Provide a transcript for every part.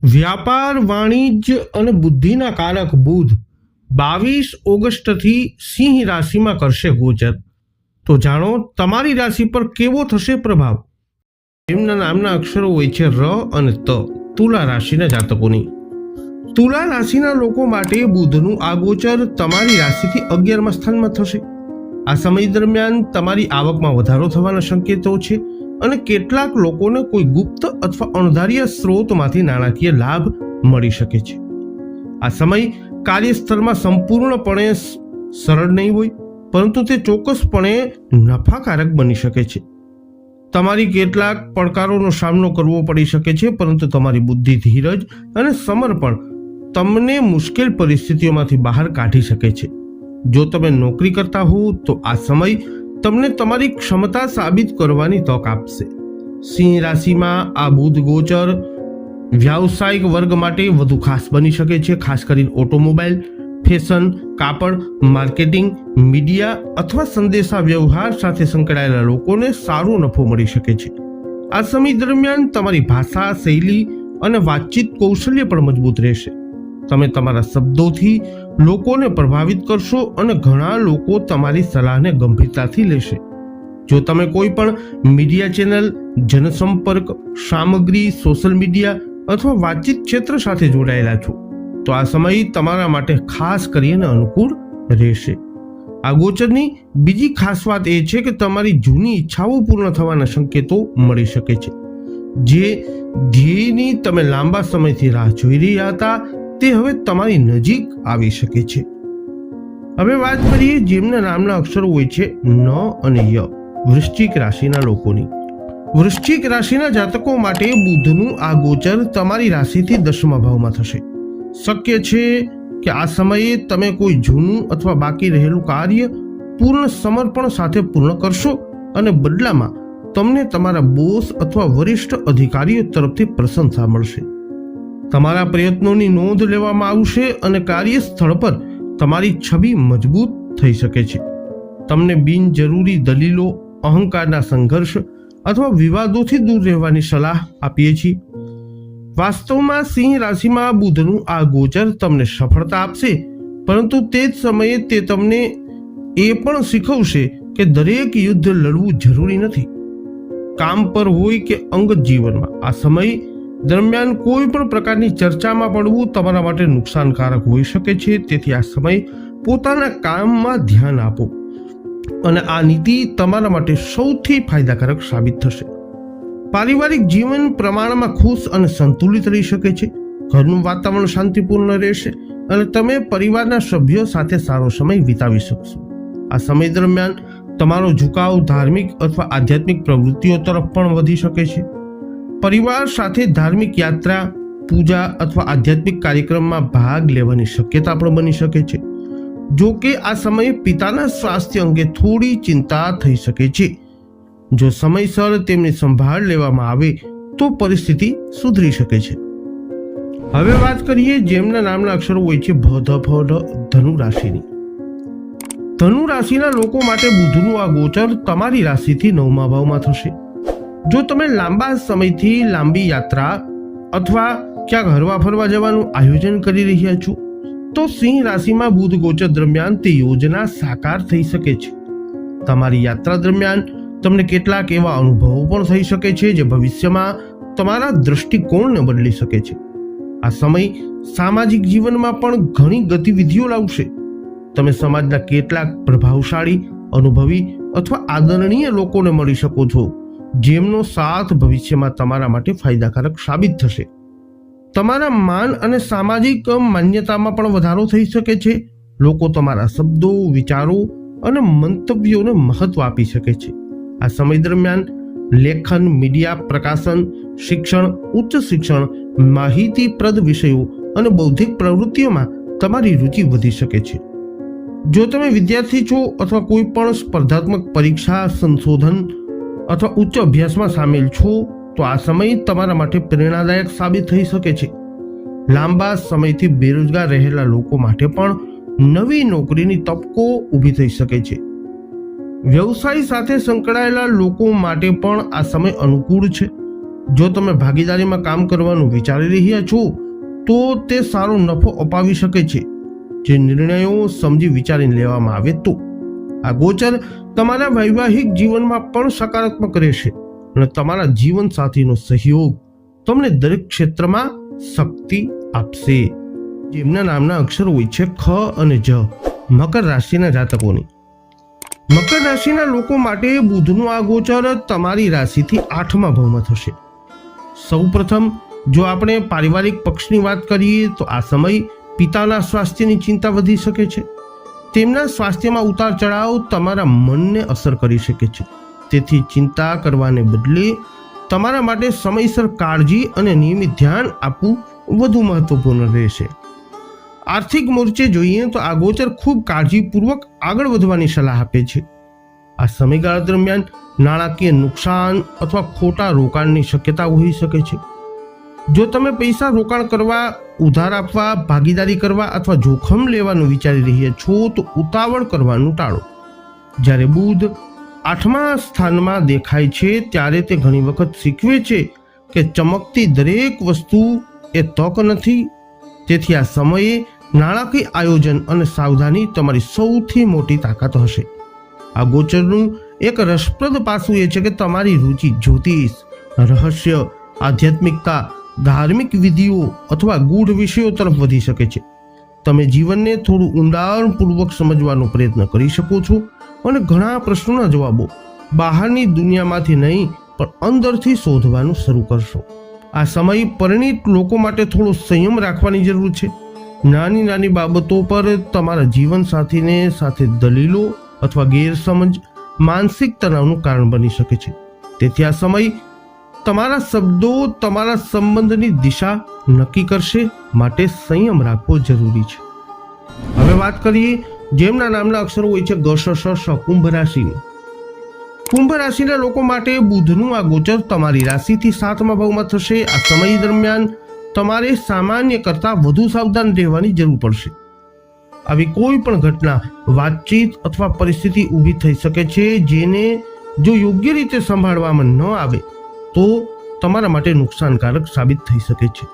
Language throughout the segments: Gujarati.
વ્યાપાર, વાણિજ્ય અને બુદ્ધિના કારક બુધ 22 ઓગસ્ટથી સિંહ રાશિમાં કરશે ગોચર. તો જાણો તમારી રાશિ પર કેવો થશે પ્રભાવ. એમના નામના અક્ષરો હોય છે ર અને ત. તુલા રાશિના જાતકોની. તુલા રાશિના લોકો માટે બુધનું આ ગોચર તમારી રાશિથી 11મા સ્થાનમાં થશે. આ સમય દરમિયાન તમારી આવકમાં વધારો થવાના સંકેતો છે અને કેટલાક લોકોને કોઈ ગુપ્ત અથવા અણધાર્યા સ્ત્રોતમાંથી નાણાકીય લાભ મળી શકે છે. આ સમય કાર્યસ્થળમાં સંપૂર્ણપણે સરળ નહીં હોય, પરંતુ તે ચોક્કસપણે નફાકારક બની શકે છે. તમારી કેટલાક પડકારોનો સામનો કરવો પડી શકે છે, પરંતુ તમારી બુદ્ધિ, ધીરજ અને સમર્પણ તમને મુશ્કેલ પરિસ્થિતિઓમાંથી બહાર કાઢી શકે છે. જો તમે નોકરી કરતા હો તો આ સમય તમને તમારી ક્ષમતા સાબિત કરવાની તક આપશે. સિંહ રાશિમાં આ બુધ ગોચર વ્યાવસાયિક વર્ગ માટે વધુ ખાસ બની શકે છે. ખાસ કરીને ઓટોમોબાઈલ, ફેશન, કાપડ, માર્કેટિંગ, મીડિયા અથવા સંદેશા વ્યવહાર સાથે સંકળાયેલા લોકોને સારો નફો મળી શકે છે. આ સમય દરમિયાન તમારી ભાષા, શૈલી અને વાતચીત કૌશલ્ય પણ મજબૂત રહેશે. તમે તમારા શબ્દોથી લોકોને પ્રભાવિત કરશો અને ઘણા લોકો તમારી સલાહને ગંભીરતાથી લેશે. જો તમે કોઈ પણ મીડિયા ચેનલ, જનસંપર્ક સામગ્રી, સોશિયલ મીડિયા અથવા વાતચીત ક્ષેત્ર સાથે જોડાયેલા છો તો આ સમય તમારા માટે ખાસ કરીને અનુકૂળ રહેશે. આ ગોચરની બીજી ખાસ વાત એ છે કે તમારી જૂની ઈચ્છાઓ પૂર્ણ થવાના સંકેતો મળી શકે છે. જે ધ્યેયની તમે લાંબા સમયથી રાહ જોઈ રહ્યા હતા તે હવે તમારી નજીક આવી શકે છે. હવે વાત કરીએ જેમના નામના અક્ષરો હોય છે ન અને ય. વૃશ્ચિક રાશિના લોકોની. વૃશ્ચિક રાશિના જાતકો માટે બુધનું આ ગોચર તમારી રાશિથી 10મા ભાવમાં થશે. શક્ય છે કે આ સમયે તમે કોઈ જૂનું અથવા બાકી રહેલું કાર્ય પૂર્ણ સમર્પણ સાથે પૂર્ણ કરશો અને બદલામાં તમને તમારા બોસ અથવા વરિષ્ઠ અધિકારીઓ તરફથી પ્રશંસા મળશે. તમારા પ્રયત્નોની નોંધ લેવામાં આવશે અને કાર્યસ્થળ પર તમારી છબી મજબૂત થઈ શકે છે. તમને બિનજરૂરી દલીલો, અહંકારના સંઘર્ષ અથવા વિવાદોથી દૂર રહેવાની સલાહ આપીએ છીએ. વાસ્તવમાં સિંહ રાશિમાં બુધનું આ ગોચર તમને સફળતા આપશે, પરંતુ તે જ સમયે તે તમને એ પણ શીખવશે કે દરેક યુદ્ધ લડવું જરૂરી નથી. કામ પર હોય કે અંગત જીવનમાં આ સમય દરમિયાન કોઈ પણ પ્રકારની ચર્ચામાં પડવું તમારા માટે નુકસાનકારક હોઈ શકે છે. તેથી આ સમય પોતાના કામમાં ધ્યાન આપો અને આ નીતિ તમારા માટે સૌથી ફાયદાકારક સાબિત થશે. પારિવારિક જીવન પ્રમાણમાં ખુશ અને સંતુલિત રહી શકે છે. ઘરનું વાતાવરણ શાંતિપૂર્ણ રહેશે અને તમે પરિવારના સભ્યો સાથે સારો સમય વિતાવી શકશો. આ સમય દરમિયાન તમારો ઝુકાવ ધાર્મિક અથવા આધ્યાત્મિક પ્રવૃત્તિઓ તરફ પણ વધી શકે છે. પરિવાર સાથે ધાર્મિક યાત્રા, પૂજા અથવા આધ્યાત્મિક કાર્યક્રમમાં ભાગ લેવાની શક્યતા પણ બની શકે છે. જો કે આ સમયે પિતાના સ્વાસ્થ્ય અંગે થોડી ચિંતા થઈ શકે છે. જો સમયસર તેમની સંભાળ લેવામાં આવે તો પરિસ્થિતિ સુધરી શકે છે. હવે વાત કરીએ જેમના નામના અક્ષરો હોય છે ભ, ધ, ફ, ઢ. ધનુ રાશિની. ધનુ રાશિના લોકો માટે બુધનું આ ગોચર તમારી રાશિથી 9મા ભાવમાં થશે. જો તમે લાંબા સમયથી લાંબી યાત્રા અથવા ક્યાંક હરવા ફરવા જવાનું આયોજન કરી રહ્યા છો તો સિંહ રાશિમાં બુધ ગોચર દરમિયાન તે યોજના સાકાર થઈ શકે છે. તમારી યાત્રા દરમિયાન તમને કેટલાક એવા અનુભવો પણ થઈ શકે છે જે ભવિષ્યમાં તમારા દૃષ્ટિકોણને બદલી શકે છે. આ સમય સામાજિક જીવનમાં પણ ઘણી ગતિવિધિઓ લાવશે. તમે સમાજના કેટલાક પ્રભાવશાળી, અનુભવી અથવા આદરણીય લોકોને મળી શકો છો જેમનો સાથ ભવિષ્યમાં તમારા માટે ફાયદાકારક સાબિત થશે. તમારા માન અને સામાજિક માન્યતામાં પણ વધારો થઈ શકે છે. લોકો તમારા શબ્દો, વિચારો અને મંતવ્યોને મહત્વ આપી શકે છે. આ સમય દરમિયાન લેખન, મીડિયા, પ્રકાશન, શિક્ષણ, ઉચ્ચ શિક્ષણ, માહિતીપ્રદ વિષયો અને બૌદ્ધિક પ્રવૃત્તિઓમાં તમારી રુચિ વધી શકે છે. જો તમે વિદ્યાર્થી છો અથવા કોઈ પણ સ્પર્ધાત્મક પરીક્ષા, સંશોધન અથવા ઉચ્ચ અભ્યાસમાં સામેલ છો તો આ સમય તમારા માટે પ્રેરણાદાયક સાબિત થઈ શકે છે. લાંબા સમયથી બેરોજગાર રહેલા લોકો માટે પણ નવી નોકરીની તકો ઊભી થઈ શકે છે. વ્યવસાય સાથે સંકળાયેલા લોકો માટે પણ આ સમય અનુકૂળ છે. જો તમે ભાગીદારીમાં કામ કરવાનું વિચારી રહ્યા છો તો તે સારો નફો અપાવી શકે છે, જે નિર્ણયો સમજી વિચારીને લેવામાં આવે તો. આ ગોચર તમારા વૈવાહિક જીવનમાં પણ સકારાત્મક રહેશે અને તમારા જીવન સાથીનો સહયોગ તમને દરેક ક્ષેત્રમાં શક્તિ આપશે. જેમના નામના અક્ષરો હોય છે ખ અને જ. મકર રાશિના જાતકોની. મકર રાશિના લોકો માટે બુધનું આ ગોચર તમારી રાશિથી 8મા ભાવમાં થશે. સૌપ્રથમ જો આપણે પારિવારિક પક્ષની વાત કરીએ તો આ સમય પિતાના સ્વાસ્થ્યની ચિંતા વધી શકે છે. તેમના સ્વાસ્થ્યમાં ઉતાર ચઢાવ તમારા મનને અસર કરી શકે છે. તેથી ચિંતા કરવાને બદલે તમારા માટે સમયસર કાળજી અને નિયમિત ધ્યાન આપવું વધુ મહત્વપૂર્ણ રહેશે. આર્થિક મોરચે જોઈએ તો આ ગોચર ખૂબ કાળજીપૂર્વક આગળ વધવાની સલાહ આપે છે. આ સમયગાળા દરમિયાન નાણાકીય નુકસાન અથવા ખોટા રોકાણની શક્યતા હોઈ શકે છે. જો તમે પૈસા રોકાણ કરવા, ઉધાર આપવા, ભાગીદારી કરવા અથવા જોખમ લેવાનું વિચારી રહ્યા છો તો ઉતાવળ કરવાનું ટાળો. જ્યારે બુધ 8મા સ્થાનમાં દેખાય છે ત્યારે તે ઘણી વખત શીખવે છે કે ચમકતી દરેક વસ્તુ એ તક નથી. તેથી આ સમયે નાણાકીય આયોજન અને સાવધાની તમારી સૌથી મોટી તાકાત હશે. આ ગોચરનું એક રસપ્રદ પાસું એ છે કે તમારી રુચિ જ્યોતિષ, રહસ્ય, આધ્યાત્મિકતા, ધાર્મિક વિધિઓ અથવા ગૂઢ વિષયો તરફ વધી શકે છે. તમે જીવનને થોડું ઊંડાણપૂર્વક સમજવાનો પ્રયત્ન કરી શકો છો અને ઘણા પ્રશ્નોના જવાબો બહારની દુનિયામાંથી નહીં પણ અંદરથી શોધવાનું શરૂ કરશો. આ સમય પરિણીત લોકો માટે થોડો સંયમ રાખવાની જરૂર છે. નાની નાની બાબતો પર તમારા જીવનસાથીને સાથે દલીલો અથવા ગેરસમજ માનસિક તણાવનું કારણ બની શકે છે. તેથી આ સમય તમારા શબ્દો તમારા સંબંધની દિશા નક્કી કરશે, માટે સંયમ રાખવો જરૂરી છે. હવે વાત કરીએ જેમના નામના અક્ષરો હોય છે ગ, શ, શ, કુંભ રાશિની. કુંભ રાશિના લોકો માટે બુધનું આ ગોચર તમારી રાશિથી 7મા ભાવમાં થશે. આ સમય દરમિયાન તમારે સામાન્ય કરતાં વધુ સાવધાન રહેવાની જરૂર પડશે. આવી કોઈ પણ ઘટના, વાતચીત અથવા પરિસ્થિતિ ઊભી થઈ શકે છે જેને જો યોગ્ય રીતે સંભાળવામાં ન આવે તો તમારા માટે નુકસાનકારક સાબિત થઈ શકે છે.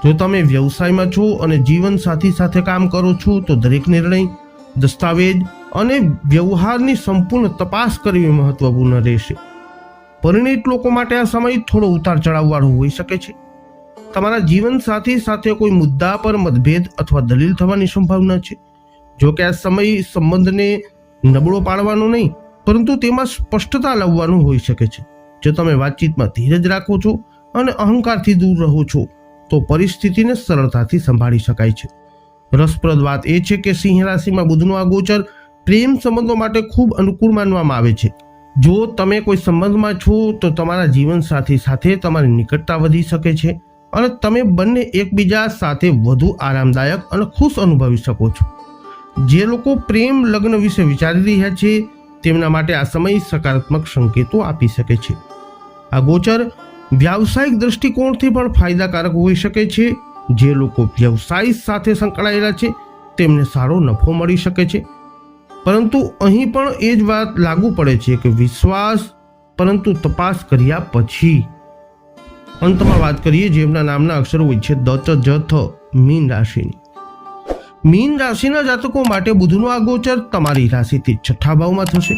જો તમે વ્યવસાયમાં છો અને જીવનસાથી સાથે કામ કરો છો તો દરેક નિર્ણય, દસ્તાવેજ અને વ્યવહારની સંપૂર્ણ તપાસ કરવી મહત્વપૂર્ણ રહેશે. પરિણીત લોકો માટે આ સમય થોડો ઉતાર ચઢાવવાળો હોઈ શકે છે. તમારા જીવનસાથી સાથે કોઈ મુદ્દા પર મતભેદ અથવા દલીલ થવાની સંભાવના છે. જો કે આ સમય સંબંધને નબળો પાડવાનો નહીં પરંતુ તેમાં સ્પષ્ટતા લાવવાનું હોઈ શકે છે. જો તમે વાતચીતમાં ધીરજ રાખો છો અને અહંકારથી દૂર રહો છો તો પરિસ્થિતિને સરળતાથી સંભાળી શકાય છે. રસપ્રદ વાત એ છે કે સિંહ રાશિમાં બુધનું આ ગોચર પ્રેમ સંબંધો માટે ખૂબ અનુકૂળ માનવામાં આવે છે. જો તમે કોઈ સંબંધમાં છો તો તમારા જીવનસાથી સાથે તમારી નિકટતા વધી શકે છે અને તમે બંને એકબીજા સાથે વધુ આરામદાયક અને ખુશ અનુભવી શકો છો. જે લોકો પ્રેમ લગ્ન વિશે વિચારી રહ્યા છે તેમના માટે આ સમય સકારાત્મક સંકેતો આપી શકે છે. આ ગોચર વ્યાવસાયિક દ્રષ્ટિકોણથી પણ ફાયદાકારક હોઈ શકે છે. જે લોકો વ્યવસાય સાથે સંકળાયેલા છે તેમને સારો નફો મળી શકે છે. પરંતુ અહીં પણ એ જ વાત લાગુ પડે છે કે વિશ્વાસ, પરંતુ તપાસ કર્યા પછી. અંતમાં વાત કરીએ જેમના નામના અક્ષરો હોય છે દ, ચ, જ, થ. મીન રાશિની. મીન રાશિના જાતકો માટે બુધનું આ ગોચર તમારી રાશિથી 6થા ભાવમાં થશે.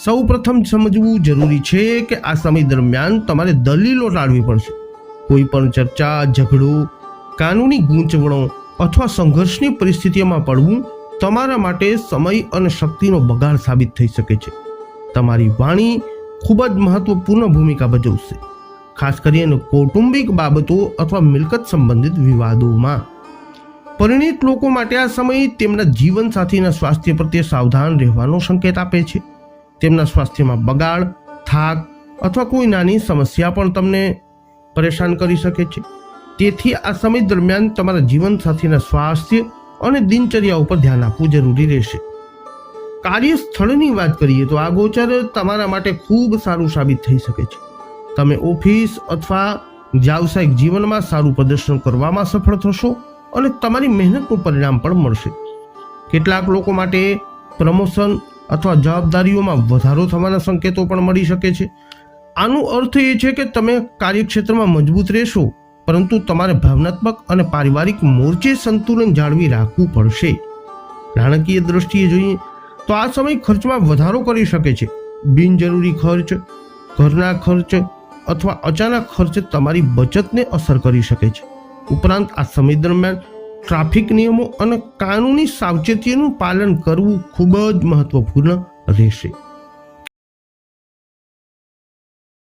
સૌ પ્રથમ સમજવું જરૂરી છે કે આ સમય દરમિયાન તમારે દલીલો ટાળવી પડશે. કોઈ પણ ચર્ચા, ઝઘડો, કાનૂની ગૂંચવણો અથવા સંઘર્ષની પરિસ્થિતિમાં પડવું તમારા માટે સમય અને શક્તિનો બગાડ સાબિત થઈ શકે છે. તમારી વાણી ખૂબ જ મહત્વપૂર્ણ ભૂમિકા ભજવશે, ખાસ કરીને કૌટુંબિક બાબતો અથવા મિલકત સંબંધિત વિવાદોમાં. પરિણીત લોકો માટે આ સમય તેમના જીવનસાથીના સ્વાસ્થ્ય પ્રત્યે સાવધાન રહેવાનો સંકેત આપે છે. તેમના સ્વાસ્થ્યમાં બગાડ, થાક અથવા કોઈ નાની સમસ્યા પણ તમને પરેશાન કરી શકે છે. તેથી આ સમય દરમિયાન તમારા જીવનસાથીના સ્વાસ્થ્ય અને દિનચર્યા ઉપર ધ્યાન આપવું જરૂરી રહેશે. કાર્યસ્થળની વાત કરીએ તો આ ગોચર તમારા માટે ખૂબ સારું સાબિત થઈ શકે છે. તમે ઓફિસ અથવા વ્યાવસાયિક જીવનમાં સારું પ્રદર્શન કરવામાં સફળ થશો અને તમારી મહેનતનું પરિણામ પણ મળશે. કેટલાક લોકો માટે પ્રમોશન અથવા જવાબદારીઓમાં વધારો થવાના સંકેતો પણ મળી શકે છે. આનો અર્થ એ છે કે તમે કાર્યક્ષેત્રમાં મજબૂત રહેશો, પરંતુ તમારે ભાવનાત્મક અને પારિવારિક મોરચે સંતુલન જાળવી રાખવું પડશે. નાણાકીય દ્રષ્ટિએ જોઈએ તો આ સમય ખર્ચમાં વધારો કરી શકે છે. બિનજરૂરી ખર્ચ, ઘરના ખર્ચ અથવા અચાનક ખર્ચ તમારી બચતને અસર કરી શકે છે. ઉપરાંત આ સમય દરમિયાન ટ્રાફિક નિયમો અને કાનૂની સાવચેતીઓનું પાલન કરવું ખૂબ જ મહત્વપૂર્ણ રહેશે.